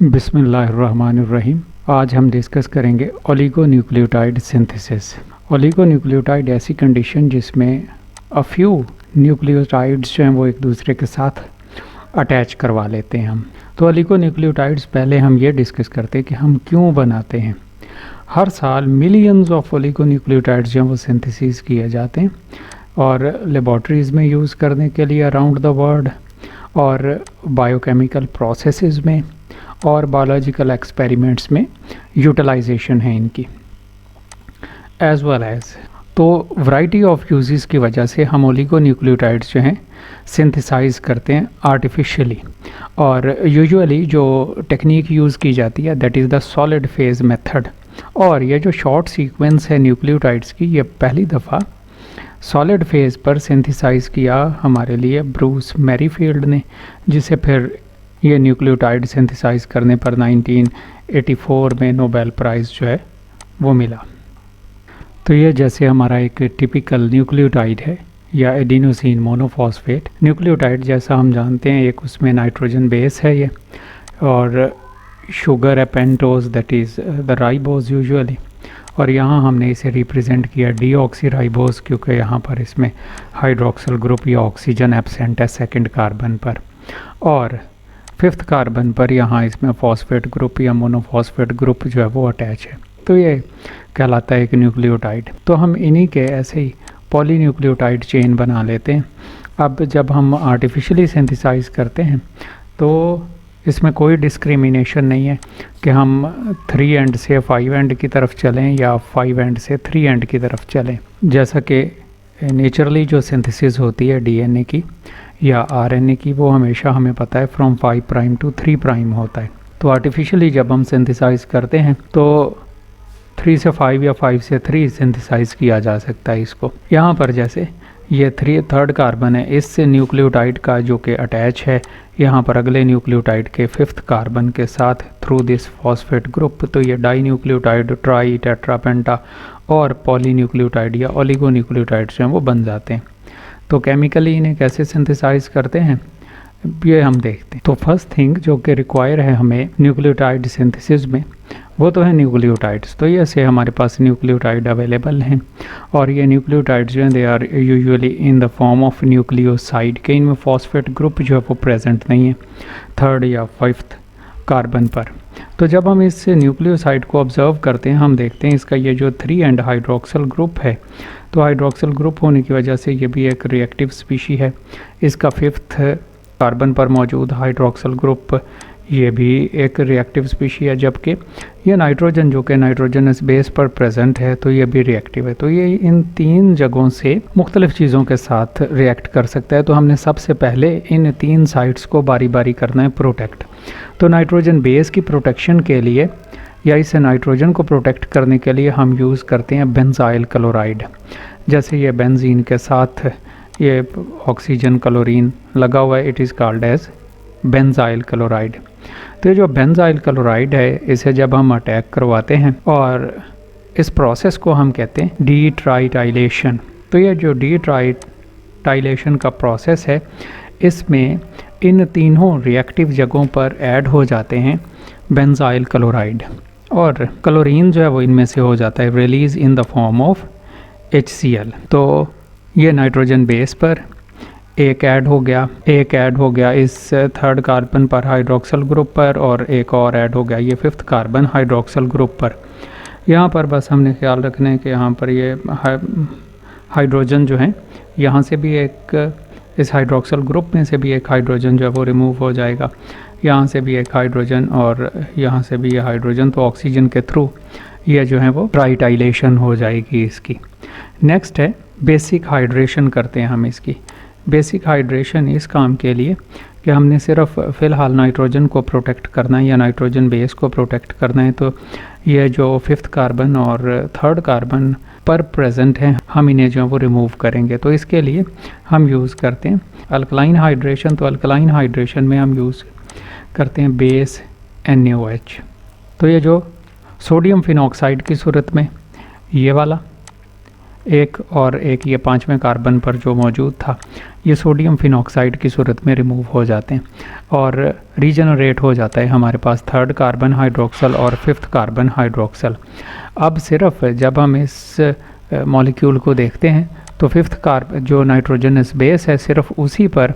बिस्मिल्लाहिर्रहमानिर्रहीम। आज हम डिस्कस करेंगे ओलिगोन्यूक्लियोटाइड सिंथेसिस। ओलिगोन्यूक्लियोटाइड ऐसी कंडीशन जिसमें अ फ्यू न्यूक्लियोटाइड्स जो हैं वो एक दूसरे के साथ अटैच करवा लेते हैं हम। तो ओलिगोन्यूक्लियोटाइड्स पहले हम ये डिस्कस करते हैं कि हम क्यों बनाते हैं। हर साल मिलियंस ऑफ ओलिगोन्यूक्लियोटाइड्स जो हैं वो सिंथेसिस किए जाते हैं और लेबॉर्ट्रीज़ में यूज़ करने के लिए अराउंड द वर्ल्ड, और बायोकेमिकल प्रोसेसेस में और बायोलॉजिकल एक्सपेरिमेंट्स में यूटिलाइजेशन है इनकी एज वेल एज। तो वैरायटी ऑफ यूजेस की वजह से हम ओलिगोन्यूक्लियोटाइड्स जो हैं सिंथेसाइज करते हैं आर्टिफिशियली, और यूजुअली जो टेक्निक यूज़ की जाती है that is the solid phase method. और ये जो शॉर्ट सीक्वेंस है न्यूक्लियोटाइड्स की, ये पहली दफ़ा सॉलिड फेज़ पर सिंथेसाइज किया हमारे लिए ब्रूस मैरीफील्ड ने, जिसे फिर ये न्यूक्लियोटाइड सिंथेसाइज करने पर 1984 में नोबेल प्राइज़ जो है वो मिला। तो ये जैसे हमारा एक टिपिकल न्यूक्लियोटाइड है या एडिनोसिन मोनोफॉस्फेट न्यूक्लियोटाइड, जैसा हम जानते हैं एक उसमें नाइट्रोजन बेस है ये, और शुगर है pentose that is the ribose usually, और यहाँ हमने इसे रिप्रेजेंट किया डीऑक्सीराइबोज क्योंकि यहाँ पर इसमें हाइड्रोक्सिल ग्रुप या ऑक्सीजन एब्सेंट है सेकंड कार्बन पर, और फिफ्थ कार्बन पर यहाँ इसमें फॉस्फेट ग्रुप या मोनोफॉस्फेट ग्रुप जो है वो अटैच है। तो ये कहलाता है एक न्यूक्लियोटाइड। तो हम इन्हीं के ऐसे ही पॉलीन्यूक्लियोटाइड चेन बना लेते हैं। अब जब हम आर्टिफिशियली सिंथेसाइज करते हैं तो इसमें कोई डिस्क्रिमिनेशन नहीं है कि हम 3 एंड से 5 एंड की तरफ चलें या 5 एंड से 3 एंड की तरफ चलें। जैसा कि नेचुरली जो सिंथेसिस होती है डीएनए की या आरएनए की, वो हमेशा हमें पता है फ्रॉम 5 प्राइम टू 3 प्राइम होता है। तो आर्टिफिशियली जब हम सिंथेसाइज करते हैं तो 3 से 5 या 5 से 3 सिंथेसाइज किया जा सकता है इसको। यहाँ पर जैसे ये थर्ड कार्बन है, इससे न्यूक्लियोटाइड का जो कि अटैच है यहाँ पर अगले न्यूक्लियोटाइड के 5th कार्बन के साथ थ्रू दिस फॉस्फेट ग्रुप, तो ये डाई न्यूक्लियोटाइड, ट्राई, टेट्रा, पेंटा और पॉलीन्यूक्लियोटाइड या ओलिगोन्यूक्लियोटाइड्स जो हैं वो बन जाते हैं। तो केमिकली इन्हें कैसे सिंथेसाइज करते हैं ये हम देखते हैं। तो फर्स्ट थिंग जो कि रिक्वायर है हमें न्यूक्लियोटाइड सिंथेसिस में, वो तो है न्यूक्लियोटाइड्स। तो ये से हमारे पास न्यूक्लियोटाइड अवेलेबल हैं, और ये न्यूक्लियोटाइड्स जो हैं they are usually in the form of nucleoside के इनमें फॉस्फेट ग्रुप जो है वो प्रेजेंट नहीं है 3rd या 5th कार्बन पर। तो जब हम इस न्यूक्लियोसाइड को ऑब्जर्व करते हैं हम देखते हैं इसका ये जो 3 एंड हाइड्रोक्सिल ग्रुप है, तो हाइड्रोक्सिल ग्रुप होने की वजह से ये भी एक रिएक्टिव स्पीशी है। इसका 5th कार्बन पर मौजूद हाइड्रोक्सिल ग्रुप ये भी एक रिएक्टिव स्पीशी है, जबकि ये नाइट्रोजन जो कि नाइट्रोजनस बेस पर प्रेजेंट है तो ये भी रिएक्टिव है। तो ये इन 3 जगहों से मुख्तलिफ चीज़ों के साथ रिएक्ट कर सकता है। तो हमने सबसे पहले इन 3 साइट्स को बारी बारी करना है प्रोटेक्ट। तो नाइट्रोजन बेस की प्रोटेक्शन के लिए या इस नाइट्रोजन को प्रोटेक्ट करने के लिए हम यूज़ करते हैं बेंजाइल क्लोराइड। जैसे ये बेंजीन के साथ ये ऑक्सीजन क्लोरीन लगा हुआ है, it is called as benzyl chloride. तो ये जो बेंजाइल क्लोराइड है इसे जब हम अटैक करवाते हैं, और इस प्रोसेस को हम कहते हैं डीट्राइटाइलेशन। तो ये जो डीट्राइटाइलेशन का प्रोसेस है इसमें इन तीनों रिएक्टिव जगहों पर ऐड हो जाते हैं बेंजाइल क्लोराइड, और क्लोरीन जो है वो इनमें से हो जाता है release in the form of HCl। तो ये नाइट्रोजन बेस पर एक ऐड हो गया इस 3rd कार्बन पर हाइड्रोक्सिल ग्रुप पर, और एक और ऐड हो गया ये 5th कार्बन हाइड्रोक्सिल ग्रुप पर। यहाँ पर बस हमने ख्याल रखना है कि यहाँ पर ये हाइड्रोजन जो है यहाँ से भी एक, इस हाइड्रोक्सिल ग्रुप में से भी एक हाइड्रोजन जो है वो रिमूव हो जाएगा, यहाँ से भी एक हाइड्रोजन और यहाँ से भी ये हाइड्रोजन। तो ऑक्सीजन के थ्रू ये जो है वो ट्राइटाइलेशन हो जाएगी इसकी। नेक्स्ट है बेसिक हाइड्रेशन करते हैं हम इसकी। बेसिक हाइड्रेशन इस काम के लिए कि हमने सिर्फ फ़िलहाल नाइट्रोजन को प्रोटेक्ट करना है या नाइट्रोजन बेस को प्रोटेक्ट करना है, तो ये जो 5th कार्बन और 3rd कार्बन पर प्रेजेंट हैं हम इन्हें जो है वो रिमूव करेंगे। तो इसके लिए हम यूज़ करते हैं अल्कलाइन हाइड्रेशन। तो अल्कलाइन हाइड्रेशन में हम यूज़ करते हैं बेस NaOH। तो ये जो सोडियम फिनॉक्साइड की सूरत में ये वाला, और ये जो पोटेशियम हाइड्रोक्साइड की सूरत में ये वाला, तो ये जो सोडियम फिनॉक्साइड की सूरत में ये वाला, और ये जो पोटेशियम हाइड्रोक्साइड की सूरत में ये वाला, तो ये जो सोडियम फिनॉक्साइड की सूरत में ये वाला, तो ये जो एक ये 5वें कार्बन पर जो मौजूद था ये सोडियम फिनॉक्साइड की सूरत में रिमूव हो जाते हैं और रीजनरेट हो जाता है हमारे पास 3rd कार्बन हाइड्रोक्सल और 5th कार्बन हाइड्रोक्सल। अब सिर्फ जब हम इस मॉलिक्यूल को देखते हैं तो 5th कार्बन जो नाइट्रोजनस बेस है सिर्फ उसी पर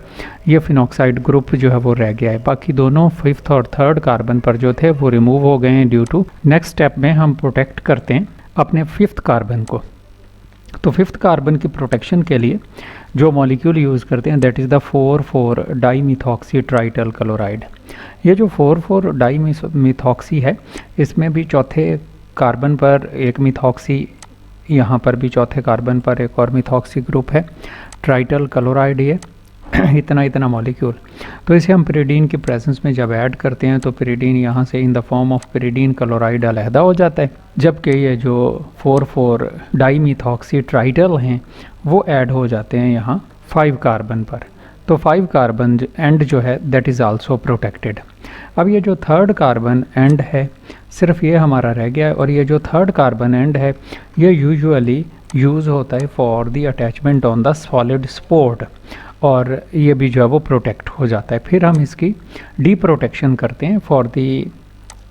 ये फिनॉक्साइड ग्रुप जो है वो रह गया है, बाकी दोनों 5th और 3rd कार्बन पर जो थे वो रिमूव हो गए हैं ड्यू टू। नेक्स्ट स्टेप में हम प्रोटेक्ट करते हैं अपने 5th कार्बन को। तो 5th कार्बन की प्रोटेक्शन के लिए जो मॉलिक्यूल यूज़ करते हैं that is the 4,4 डाईमिथॉक्सी trityl chloride. ये जो 4,4 डाईमिथॉक्सी है इसमें भी चौथे कार्बन पर एक मिथॉक्सी, यहाँ पर भी चौथे कार्बन पर एक और मिथॉक्सी ग्रुप है, ट्राइटल क्लोराइड ये इतना मॉलिक्यूल। तो इसे हम पिरिडीन की प्रेजेंस में जब ऐड करते हैं तो पिरिडीन यहाँ से इन the form of pyridine chloride अलहदा हो जाता है, जबकि ये जो 4,4 डाईमिथॉक्सी ट्राइटल हैं वो ऐड हो जाते हैं यहाँ 5 कार्बन पर। तो 5 कार्बन एंड जो है दैट इज़ आल्सो प्रोटेक्टेड। अब ये जो 3rd कार्बन एंड है सिर्फ ये हमारा रह गया है और ये जो 3rd कार्बन एंड है ये यूजुअली यूज़ होता है for the attachment on the solid sport और ये भी जो है वो प्रोटेक्ट हो जाता है। फिर हम इसकी डी प्रोटेक्शन करते हैं for the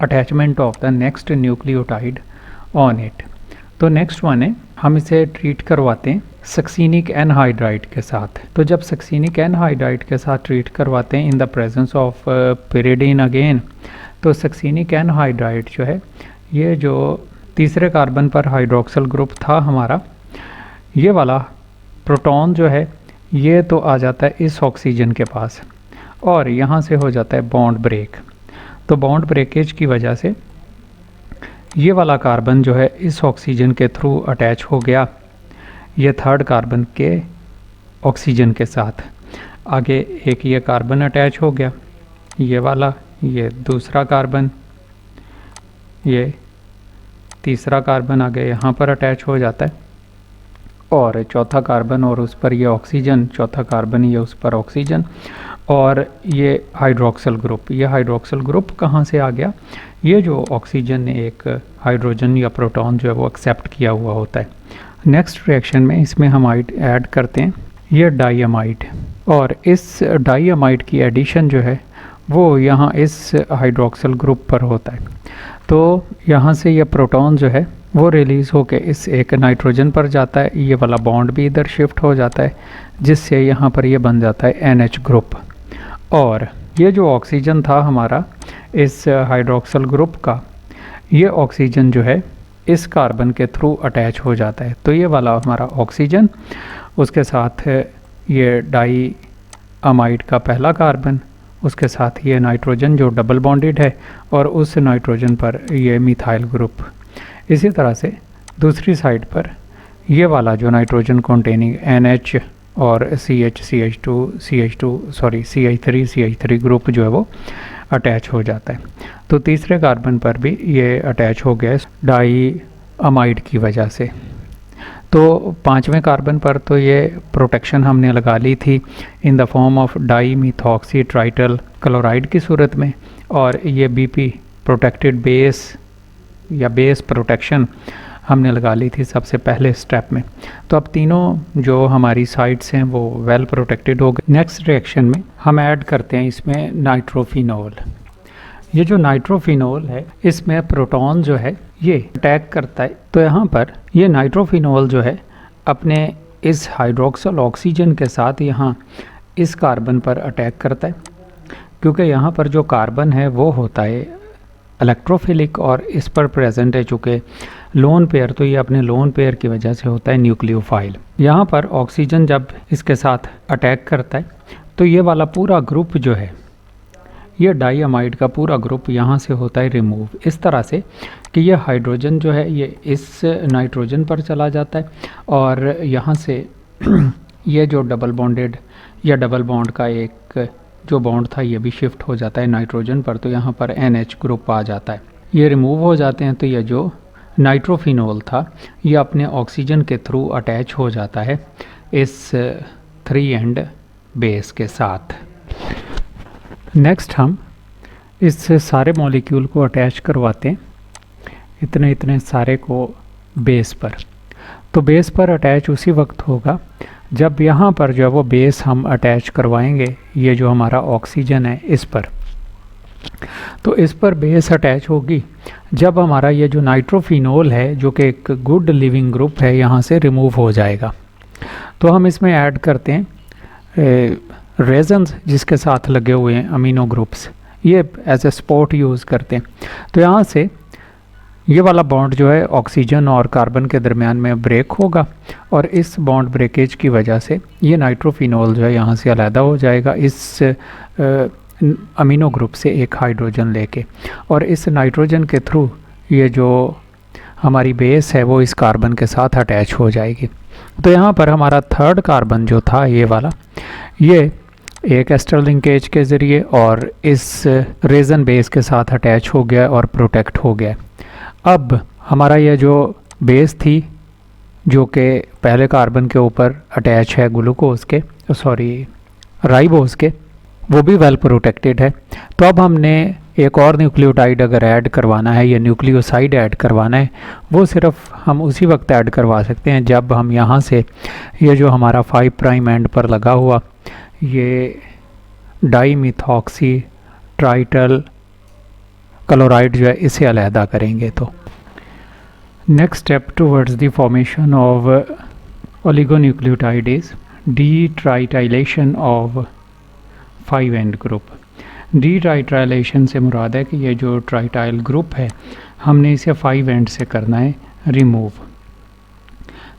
attachment of the next nucleotide on it. तो नेक्स्ट वन है हम इसे ट्रीट करवाते हैं सक्सीनिक एनहाइड्राइड के साथ। तो जब सक्सीनिक एनहाइड्राइड के साथ ट्रीट करवाते हैं in the presence of pyridine again, तो सक्सीनिक एनहाइड्राइड जो है ये जो 3रे कार्बन पर हाइड्रोक्सल ग्रुप था हमारा, ये वाला प्रोटॉन जो है ये तो आ जाता है इस ऑक्सीजन के पास और यहाँ से हो जाता है बॉन्ड ब्रेक। तो बॉन्ड ब्रेकेज की वजह से ये वाला कार्बन जो है इस ऑक्सीजन के थ्रू अटैच हो गया ये 3rd कार्बन के ऑक्सीजन के साथ। आगे एक ये कार्बन अटैच हो गया, ये वाला, ये दूसरा कार्बन, ये तीसरा कार्बन आगे यहाँ पर अटैच हो जाता है और चौथा कार्बन और उस पर ये ऑक्सीजन, चौथा कार्बन ये उस पर ऑक्सीजन और ये हाइड्रोक्सल ग्रुप। ये हाइड्रोक्सल ग्रुप कहाँ से आ गया? ये जो ऑक्सीजन ने एक हाइड्रोजन या प्रोटॉन जो है वो एक्सेप्ट किया हुआ होता है। नेक्स्ट रिएक्शन में इसमें हम ऐड करते हैं ये डाईअमाइड और इस डाईअमाइड की एडिशन जो है वो यहाँ इस हाइड्रोक्सल ग्रुप पर होता है। तो यहाँ से ये प्रोटॉन जो है वो रिलीज़ होके इस एक नाइट्रोजन पर जाता है, ये वाला बॉन्ड भी इधर शिफ्ट हो जाता है जिससे यहाँ पर ये बन जाता है NH ग्रुप और ये जो ऑक्सीजन था हमारा इस हाइड्रोक्सल ग्रुप का, ये ऑक्सीजन जो है इस कार्बन के थ्रू अटैच हो जाता है। तो ये वाला हमारा ऑक्सीजन, उसके साथ ये डाईअमाइड का पहला कार्बन, उसके साथ ये नाइट्रोजन जो डबल बॉन्डेड है और उस नाइट्रोजन पर ये मिथाइल ग्रुप। इसी तरह से दूसरी साइड पर ये वाला जो नाइट्रोजन कंटेनिंग NH और CH3 ग्रुप जो है वो अटैच हो जाता है। तो तीसरे कार्बन पर भी ये अटैच हो गया डाईअमाइड की वजह से। तो 5वें कार्बन पर तो ये प्रोटेक्शन हमने लगा ली थी in the form of dimethoxy trityl chloride की सूरत में और ये BP प्रोटेक्टेड बेस या बेस प्रोटेक्शन हमने लगा ली थी सबसे पहले स्टेप में। तो अब तीनों जो हमारी साइड्स हैं वो वेल प्रोटेक्टेड हो गए। नेक्स्ट रिएक्शन में हम ऐड करते हैं इसमें नाइट्रोफिनॉल। ये जो नाइट्रोफिनॉल है इसमें प्रोटॉन जो है ये अटैक करता है। तो यहाँ पर ये नाइट्रोफिनॉल जो है अपने इस हाइड्रोक्सल ऑक्सीजन के साथ यहाँ इस कार्बन पर अटैक करता है, क्योंकि यहाँ पर जो कार्बन है वो होता है इलेक्ट्रोफिलिक और इस पर प्रेजेंट है चूँकि लोन पेयर, तो ये अपने लोन पेयर की वजह से होता है न्यूक्लियोफाइल। यहाँ पर ऑक्सीजन जब इसके साथ अटैक करता है तो ये वाला पूरा ग्रुप जो है ये डाईअमाइड का पूरा ग्रुप यहाँ से होता है रिमूव, इस तरह से कि ये हाइड्रोजन जो है ये इस नाइट्रोजन पर चला जाता है और यहाँ से ये जो डबल बॉन्डेड या डबल बॉन्ड का एक जो बॉन्ड था ये भी शिफ्ट हो जाता है नाइट्रोजन पर, तो यहाँ पर NH ग्रुप आ जाता है। ये रिमूव हो जाते हैं तो ये जो नाइट्रोफिनॉल था ये अपने ऑक्सीजन के थ्रू अटैच हो जाता है इस 3 एंड बेस के साथ। नेक्स्ट हम इस सारे मॉलिक्यूल को अटैच करवाते हैं इतने सारे को बेस पर। तो बेस पर अटैच उसी वक्त होगा जब यहाँ पर जो है वो बेस हम अटैच करवाएंगे, ये जो हमारा ऑक्सीजन है इस पर, तो इस पर बेस अटैच होगी जब हमारा ये जो नाइट्रोफिनोल है जो कि एक गुड लिविंग ग्रुप है यहाँ से रिमूव हो जाएगा। तो हम इसमें ऐड करते हैं रेजन्स जिसके साथ लगे हुए हैं अमीनो ग्रुप्स, ये एज ए सपोर्ट यूज़ करते हैं। तो यहाँ से ये वाला बॉन्ड जो है ऑक्सीजन और कार्बन के दरमियान में ब्रेक होगा और इस बॉन्ड ब्रेकेज की वजह से ये नाइट्रोफिनोल जो है यहाँ से अलहदा हो जाएगा इस अमीनो ग्रुप से एक हाइड्रोजन लेके, और इस नाइट्रोजन के थ्रू ये जो हमारी बेस है वो इस कार्बन के साथ अटैच हो जाएगी। तो यहाँ पर हमारा थर्ड कार्बन जो था ये वाला, ये एक एस्टर लिंकेज के ज़रिए और इस रेजन बेस के साथ अटैच हो गया और प्रोटेक्ट हो गया। अब हमारा ये जो बेस थी जो कि पहले कार्बन के ऊपर अटैच है ग्लूकोज के, राइबोज के, वो भी वेल प्रोटेक्टेड है। तो अब हमने एक और न्यूक्लियोटाइड अगर ऐड करवाना है या न्यूक्लियोसाइड ऐड करवाना है, वो सिर्फ हम उसी वक्त ऐड करवा सकते हैं जब हम यहाँ से ये जो हमारा 5 प्राइम एंड पर लगा हुआ ये डाईमिथॉक्सी ट्राइटल क्लोराइड जो है इसे अलहदा करेंगे। तो next step towards the formation of oligonucleotide is detritylation of 5 end group. Detritylation से मुराद है कि ये जो ट्राइटाइल ग्रुप है हमने इसे 5 एंड से करना है रिमूव।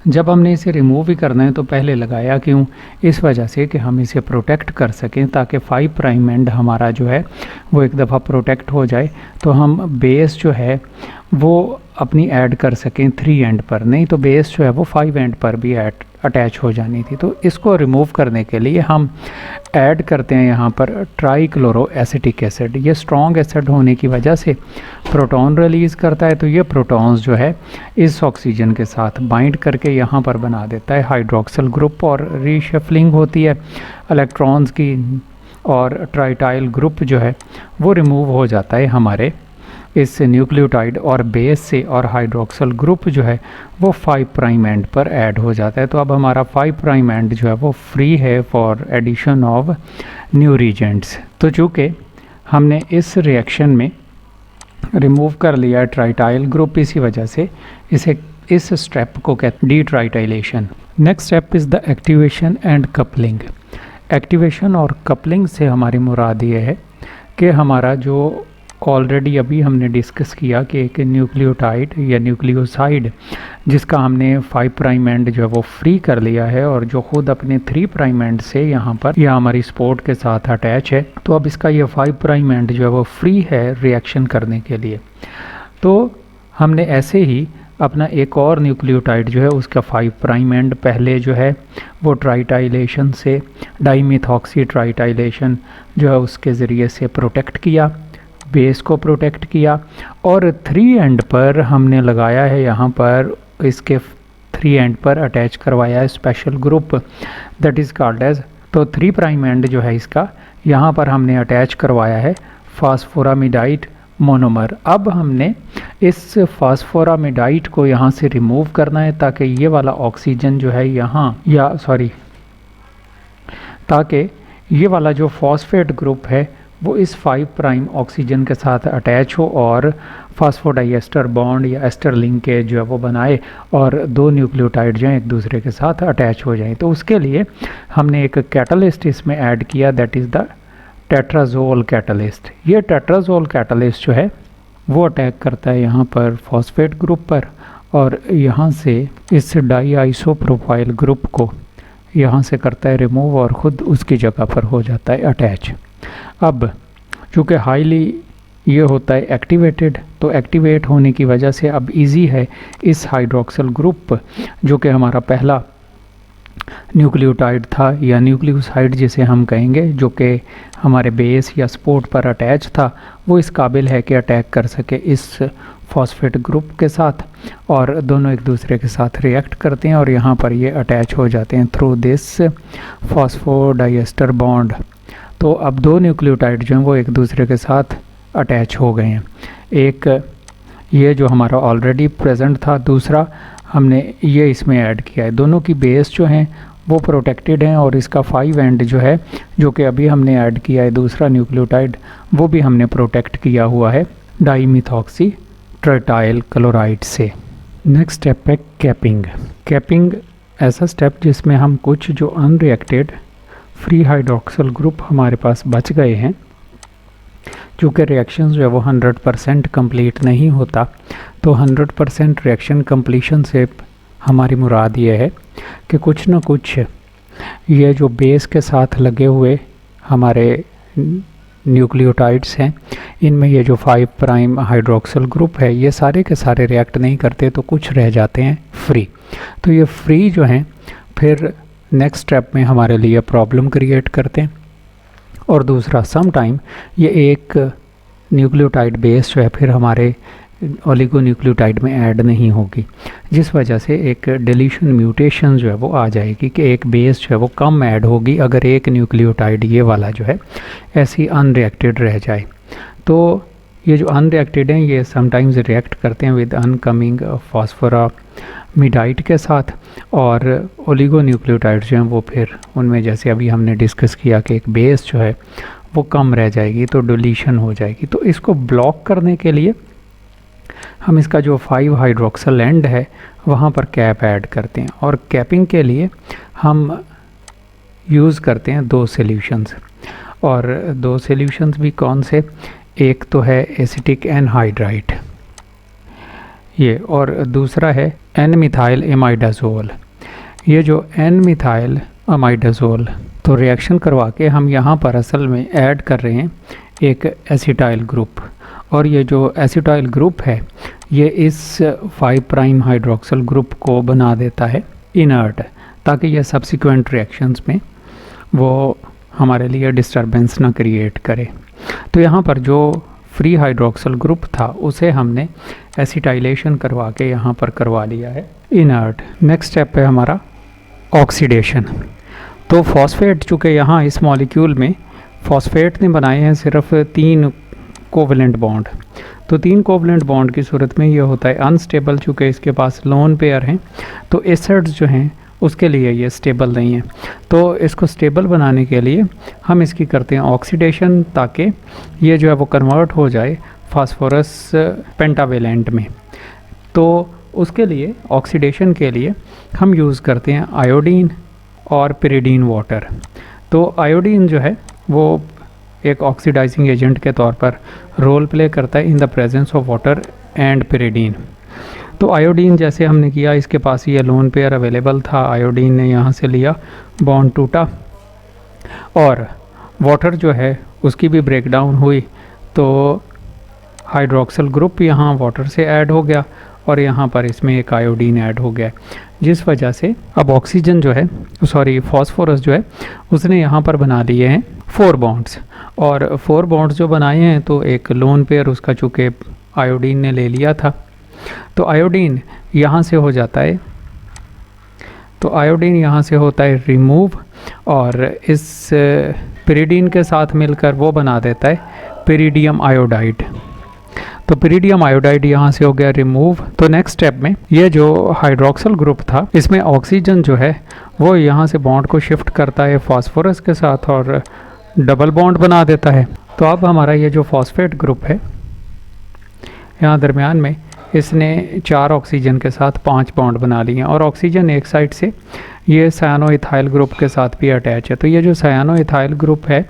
जब हमने इसे रिमूव ही करना है तो पहले लगाया क्यों, इस वजह से कि हम इसे प्रोटेक्ट कर सकें ताकि 5 प्राइम एंड हमारा जो है वो एक दफ़ा प्रोटेक्ट हो जाए तो हम बेस जो है वो अपनी ऐड कर सकें 3 एंड पर, नहीं तो बेस जो है वो 5 एंड पर भी अटैच हो जानी थी। तो इसको रिमूव करने के लिए हम ऐड करते हैं यहाँ पर ट्राईक्लोरो एसिटिक एसिड। ये स्ट्रॉन्ग एसिड होने की वजह से प्रोटॉन रिलीज़ करता है, तो ये प्रोटॉन्स जो है इस ऑक्सीजन के साथ बाइंड करके यहाँ पर बना देता है हाइड्रोक्सिल ग्रुप और रीशफलिंग होती है इलेक्ट्रॉन्स की और ट्राइटाइल ग्रुप जो है वो रिमूव हो जाता है हमारे इस न्यूक्लियोटाइड और बेस से, और हाइड्रोक्सिल ग्रुप जो है वो 5 प्राइम एंड पर ऐड हो जाता है। तो अब हमारा 5 प्राइम एंड जो है वो फ्री है for addition of new reagents. तो चूँकि हमने इस रिएक्शन में रिमूव कर लिया ट्राइटाइल ग्रुप, इसी वजह से इस स्टेप को कहते हैं detritylation. Next step is the activation and coupling. Activation और कपलिंग से हमारी मुराद ये है कि हमारा जो ऑलरेडी अभी हमने डिस्कस किया कि एक न्यूक्लियोटाइड या न्यूक्लियोसाइड जिसका हमने 5 प्राइम एंड जो है वो फ्री कर लिया है और जो ख़ुद अपने 3 प्राइम एंड से यहाँ पर या हमारी स्पोर्ट के साथ अटैच है, तो अब इसका ये 5 प्राइम एंड जो है वो फ्री है रिएक्शन करने के लिए। तो हमने ऐसे ही अपना एक और न्यूक्लियोटाइड जो है उसका 5 प्राइम एंड पहले जो है वो ट्राइटाइलेशन से डाईमिथॉक्सी ट्राइटाइलेशन जो है उसके ज़रिए से प्रोटेक्ट किया, बेस को प्रोटेक्ट किया, और 3 एंड पर हमने लगाया है यहाँ पर इसके 3 एंड पर अटैच करवाया है special group that is called as. तो 3 प्राइम एंड जो है इसका यहाँ पर हमने अटैच करवाया है फास्फोरामिडाइड मोनोमर। अब हमने इस फास्फोरामिडाइड को यहाँ से रिमूव करना है ताकि ये वाला ऑक्सीजन जो है यहाँ ताकि ये वाला जो फॉस्फेट ग्रुप है वो इस 5 प्राइम ऑक्सीजन के साथ अटैच हो और फास्फोडाइएस्टर बॉन्ड या एस्टर लिंकेज जो है वो बनाए और 2 न्यूक्लियोटाइड जो हैं एक दूसरे के साथ अटैच हो जाएं। तो उसके लिए हमने एक कैटलिस्ट इसमें ऐड किया दैट इज़ द टेट्राजोल कैटलिस्ट। ये टेट्राजोल कैटलिस्ट जो है वो अटैक करता है यहाँ पर फॉस्फेट ग्रुप पर और यहाँ से इस डाईआइसोप्रोपाइल ग्रुप को यहाँ से करता है रिमूव और ख़ुद उसकी जगह पर हो जाता है अटैच। अब चूँकि हाईली ये होता है एक्टिवेटेड, तो एक्टिवेट होने की वजह से अब इजी है इस हाइड्रोक्सिल ग्रुप जो कि हमारा पहला न्यूक्लियोटाइड था या न्यूक्लियोसाइड जिसे हम कहेंगे जो कि हमारे बेस या स्पोर्ट पर अटैच था, वो इस काबिल है कि अटैक कर सके इस फॉस्फेट ग्रुप के साथ और दोनों एक दूसरे के साथ रिएक्ट करते हैं और यहाँ पर ये अटैच हो जाते हैं थ्रू दिस फॉस्फोडाइएस्टर बॉन्ड। तो अब 2 न्यूक्लियोटाइड जो हैं वो एक दूसरे के साथ अटैच हो गए हैं। एक ये जो हमारा ऑलरेडी प्रेजेंट था, दूसरा हमने ये इसमें ऐड किया है। दोनों की बेस जो हैं वो प्रोटेक्टेड हैं और इसका 5 एंड जो है, जो कि अभी हमने ऐड किया है दूसरा न्यूक्लियोटाइड, वो भी हमने प्रोटेक्ट किया हुआ है डाईमिथॉक्सी ट्रेटाइल क्लोराइड से। नेक्स्ट स्टेप है कैपिंग। कैपिंग ऐसा स्टेप जिसमें हम कुछ जो अनरिएक्टेड फ्री हाइड्रोक्सिल ग्रुप हमारे पास बच गए हैं, चूँकि रिएक्शन जो है वो 100% कंप्लीट नहीं होता, तो 100% रिएक्शन कंप्लीशन से हमारी मुराद ये है कि कुछ ना कुछ ये जो बेस के साथ लगे हुए हमारे न्यूक्लियोटाइड्स हैं, इनमें ये जो 5 प्राइम हाइड्रोक्सिल ग्रुप है ये सारे के सारे रिएक्ट नहीं करते, तो कुछ रह जाते हैं फ्री। तो ये फ्री जो हैं फिर नेक्स्ट स्टेप में हमारे लिए प्रॉब्लम क्रिएट करते हैं। और दूसरा, सम टाइम ये एक न्यूक्लियोटाइड बेस जो है फिर हमारे ओलिगोन्यूक्लियोटाइड में ऐड नहीं होगी, जिस वजह से एक डिलीशन म्यूटेशन जो है वो आ जाएगी कि एक बेस जो है वो कम ऐड होगी अगर एक न्यूक्लियोटाइड ये वाला जो है ऐसी अनरिएक्टेड रह जाए। तो ये जो अनरिएक्टेड हैं ये समटाइम्स रिएक्ट करते हैं विद अनकमिंग फॉस्फोरामिडाइड के साथ, और ओलिगोन्यूक्लियोटाइड जो हैं वो फिर उनमें जैसे अभी हमने डिस्कस किया कि एक बेस जो है वो कम रह जाएगी तो डिलीशन हो जाएगी। तो इसको ब्लॉक करने के लिए हम इसका जो 5 हाइड्रोक्सिल एंड है वहाँ पर कैप ऐड करते हैं, और कैपिंग के लिए हम यूज़ करते हैं 2 सॉल्यूशंस। और 2 सॉल्यूशंस भी कौन से, एक तो है एसिटिक एनहाइड्राइड ये, और दूसरा है एन मिथाइल एमाइडाजोल। ये जो एन मिथाइल अमाइडाजोल, तो रिएक्शन करवा के हम यहाँ पर असल में ऐड कर रहे हैं एक एसिटाइल ग्रुप, और ये जो एसिटाइल ग्रुप है ये इस 5 प्राइम हाइड्रोक्सिल ग्रुप को बना देता है इनर्ट, ताकि ये सब्सिक्वेंट रिएक्शंस में वो हमारे लिए डिस्टरबेंस ना क्रिएट करे। तो यहाँ पर जो फ्री हाइड्रोक्सिल ग्रुप था उसे हमने एसिटाइलेशन करवा के यहाँ पर करवा लिया है इनर्ट। नेक्स्ट स्टेप है हमारा ऑक्सीडेशन। तो फॉस्फेट, चूँकि यहाँ इस मॉलिक्यूल में फॉस्फेट ने बनाए हैं सिर्फ 3 कोवलेंट बॉन्ड, तो 3 कोवलेंट बॉन्ड की सूरत में ये होता है अनस्टेबल। चूँकि इसके पास लोन पेयर हैं तो एसिड्स जो हैं उसके लिए ये स्टेबल नहीं है। तो इसको स्टेबल बनाने के लिए हम इसकी करते हैं ऑक्सीडेशन, ताकि ये जो है वो कन्वर्ट हो जाए फास्फोरस पेंटावेलेंट में। तो उसके लिए ऑक्सीडेशन के लिए हम यूज़ करते हैं आयोडीन और पिरिडीन वाटर। तो आयोडीन जो है वो एक ऑक्सीडाइजिंग एजेंट के तौर पर रोल प्ले करता है in the presence of water and pyridine. तो आयोडीन जैसे हमने किया, इसके पास ये लोन पेयर अवेलेबल था, आयोडीन ने यहाँ से लिया, बॉन्ड टूटा, और वाटर जो है उसकी भी ब्रेकडाउन हुई, तो हाइड्रोक्सिल ग्रुप यहाँ वाटर से ऐड हो गया और यहाँ पर इसमें एक आयोडीन ऐड हो गया, जिस वजह से अब ऑक्सीजन जो है, सॉरी फॉस्फोरस जो है उसने यहाँ पर बना लिए हैं 4 बॉन्ड्स। और 4 बॉन्ड्स जो बनाए हैं तो एक लोन पेयर उसका चूँकि आयोडीन ने ले लिया था, तो आयोडीन यहाँ से हो जाता है, तो आयोडीन यहाँ से होता है रिमूव, और इस पिरिडीन के साथ मिलकर वो बना देता है पिरिडियम आयोडाइड। तो पिरिडियम आयोडाइड यहाँ से हो गया रिमूव। तो नेक्स्ट स्टेप में ये जो हाइड्रोक्सिल ग्रुप था इसमें ऑक्सीजन जो है वो यहाँ से बॉन्ड को शिफ्ट करता है फॉस्फोरस के साथ और डबल बॉन्ड बना देता है। तो अब हमारा ये जो फॉस्फेट ग्रुप है यहाँ दरमियान में इसने 4 ऑक्सीजन के साथ 5 बॉन्ड बना लिए हैं, और ऑक्सीजन एक साइड से ये सायानोइथाइल ग्रुप के साथ भी अटैच है। तो ये जो सायानोइथाइल ग्रुप है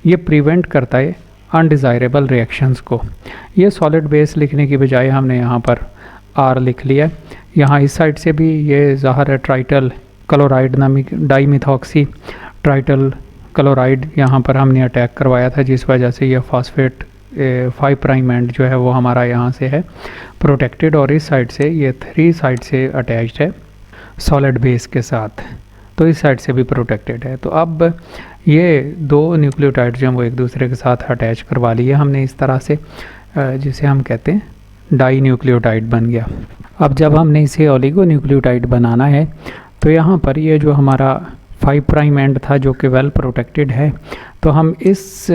ये प्रिवेंट करता है अनडिज़ायरेबल रिएक्शंस को। ये सॉलिड बेस लिखने की बजाय हमने यहाँ पर R लिख लिया। यहाँ इस साइड से भी ये ज़ाहिर है ट्राइटल क्लोराइड नामिक डाईमिथॉक्सी ट्राइटल क्लोराइड यहाँ पर हमने अटैक करवाया था, जिस वजह से ये फॉस्फेट 5 प्राइम एंड जो है वो हमारा यहाँ से है प्रोटेक्टेड, और इस साइड से ये 3 साइड से अटैच्ड है सॉलिड बेस के साथ, तो इस साइड से भी प्रोटेक्टेड है। तो अब ये 2 न्यूक्लियोटाइड जो हैं वो एक दूसरे के साथ अटैच करवा लिए हमने इस तरह से, जिसे हम कहते हैं डाई न्यूक्लियोटाइड बन गया। अब जब हमने इसे ओलिगो न्यूक्लियोटाइड बनाना है तो यहाँ पर ये जो हमारा 5 प्राइम एंड था जो कि वेल प्रोटेक्टेड है, तो हम इस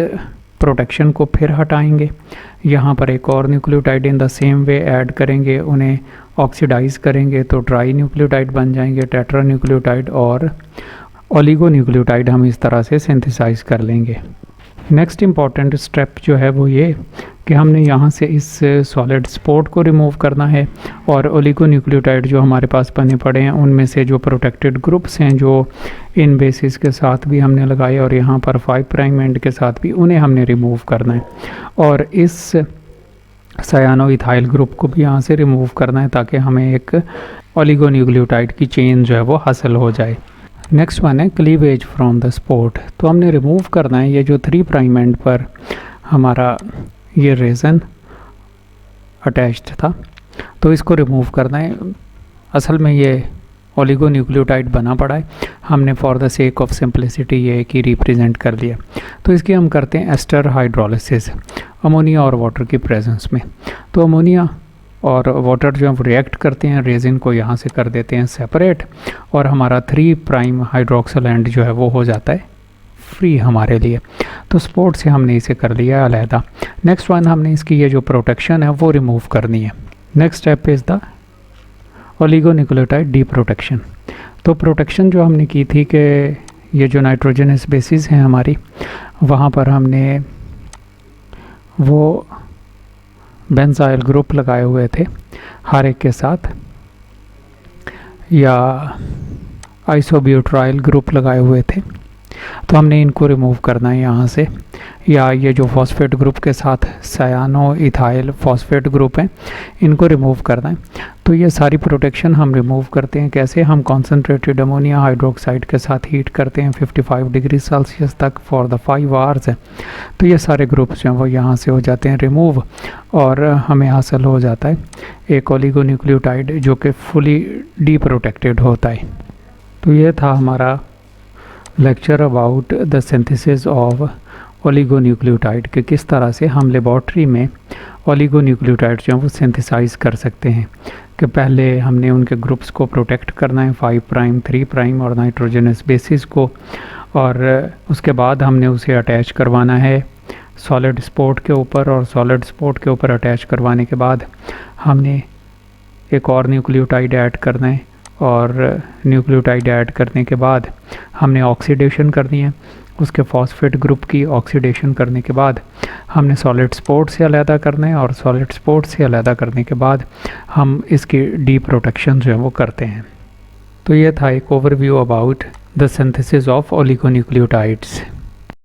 प्रोटेक्शन को फिर हटाएंगे, यहाँ पर एक और nucleotide in the same way add करेंगे, उन्हें ऑक्सीडाइज करेंगे तो ट्राई न्यूक्लियोटाइड बन जाएंगे, टेट्रा न्यूक्लियोटाइड और ओलिगो न्यूक्लियोटाइड हम इस तरह से सिंथेसाइज कर लेंगे। नेक्स्ट इम्पॉर्टेंट स्टेप जो है वो ये कि हमने यहाँ से इस सॉलिड स्पोर्ट को रिमूव करना है और ओलिगो न्यूक्लियोटाइड जो हमारे पास बने पड़े हैं उनमें से जो प्रोटेक्टेड ग्रुप्स हैं जो इन बेसिस के साथ भी हमने लगाए और यहाँ पर 5 प्राइम एंड के साथ भी, उन्हें हमने रिमूव करना है और इस सायानो इथाइल ग्रुप को भी यहाँ से रिमूव करना है ताकि हमें एक ओलिगो न्यूक्लियोटाइड की चेन जो है वो हासिल हो जाए। नेक्स्ट वन है क्लीवेज फ्रॉम द स्पोर्ट। तो हमने रिमूव करना है ये जो 3 प्राइम एंड पर हमारा ये रेजन अटैच्ड था, तो इसको रिमूव करना है। असल में ये ओलिगो न्यूक्लियोटाइड बना पड़ा है, हमने for the sake of simplicity ये की रिप्रेजेंट कर लिया। तो इसकी हम करते हैं एस्टर हाइड्रोलिसिस अमोनिया और वाटर की प्रेजेंस में। तो अमोनिया और वाटर जो हम रिएक्ट करते हैं, रेजिन को यहाँ से कर देते हैं सेपरेट और हमारा 3 प्राइम हाइड्रोक्सिल एंड जो है वो हो जाता है फ्री हमारे लिए। तो स्पोर्ट से हमने इसे कर लिया अलहदा। नेक्स्ट वन हमने इसकी ये जो प्रोटेक्शन है वो रिमूव करनी है। Next step is the oligo nucleotide D protection. तो प्रोटेक्शन जो हमने की थी कि ये जो नाइट्रोजनस बेसिस हैं हमारी, वहाँ पर हमने वो बेंजाइल ग्रुप लगाए हुए थे हर एक के साथ, या आइसोब्यूट्राइल ग्रुप लगाए हुए थे, तो हमने इनको रिमूव करना है यहाँ से। या ये जो फॉस्फेट ग्रुप के साथ सायानो इथाइल फॉस्फेट ग्रुप हैं, इनको रिमूव करना है। तो ये सारी प्रोटेक्शन हम रिमूव करते हैं कैसे? हम कॉन्सनट्रेटेड अमोनिया हाइड्रोक्साइड के साथ हीट करते हैं 55 डिग्री सेल्सियस तक फॉर द 5 आवर्स है। तो ये सारे ग्रुप्स जो हैं वो यहाँ से हो जाते हैं रिमूव और हमें हासिल हो जाता है एक ओलिगो न्यूक्लियोटाइड जो कि फुली डी प्रोटेक्टेड होता है। तो ये था हमारा lecture about the synthesis of oligonucleotide कि किस तरह से हम लेबॉर्ट्री में ओलिगोन्यूक्लियोटाइड जो हैं वो सिंथेसाइज कर सकते हैं। कि पहले हमने उनके ग्रुप्स को प्रोटेक्ट करना है 5 प्राइम 3 प्राइम और नाइट्रोजनस बेसिस को, और उसके बाद हमने उसे अटैच करवाना है सॉलिड स्पोर्ट के ऊपर, और सॉलिड स्पोर्ट के ऊपर अटैच करवाने के बाद हमने एक और न्यूक्लियोटाइड ऐड करना है, और न्यूक्लियोटाइड ऐड करने के बाद हमने ऑक्सीडेशन करनी है उसके फॉस्फेट ग्रुप की। ऑक्सीडेशन करने के बाद हमने सॉलिड स्पोर्ट से अलहदा करना है, और सॉलिड स्पोर्ट से अलहदा करने के बाद हम इसकी डी प्रोटेक्शन जो है वो करते हैं। तो ये था एक overview about the synthesis of oligonucleotides.